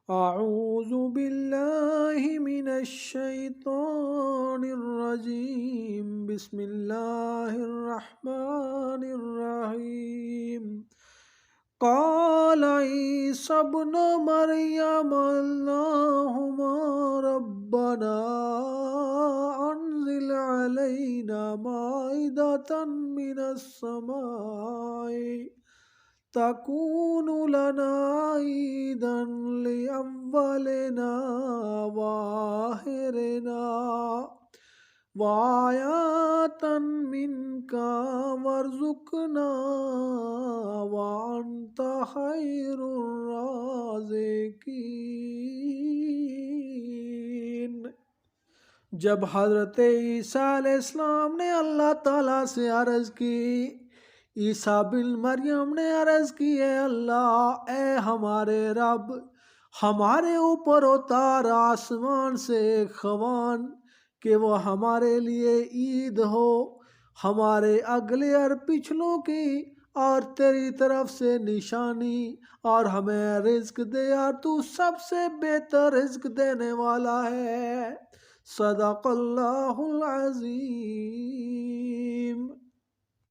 अऊज़ु बिल्लाहि मिनश शैतानिर रजीम बिस्मिल्लाहिर रहमानिर रहीम क़ाल ईसा इब्नु मरियम अल्लाहुम्मा रब्बना अनज़िल अलैना माइदतन मिनस समाई तकूनु लना ईदन लिअव्वलिना व आखिरिना व आयतन मिनका वरज़ुक़ना व अंत खैरुर राज़िकीन। जब हज़रत ईसा अलैहिस्सलाम ने अल्लाह ताला से अर्ज़ की, ईसा बिन मरियम ने अर्ज़ की, है अल्लाह, ए हमारे रब, हमारे ऊपर उतार आसमान से एक ख़वान कि वो हमारे लिए ईद हो, हमारे अगले और पिछलों की, और तेरी तरफ से निशानी, और हमें रिज़्क दे, और तू सबसे बेहतर रिज़्क देने वाला है। सदक़ल्लाहुल अज़ीम।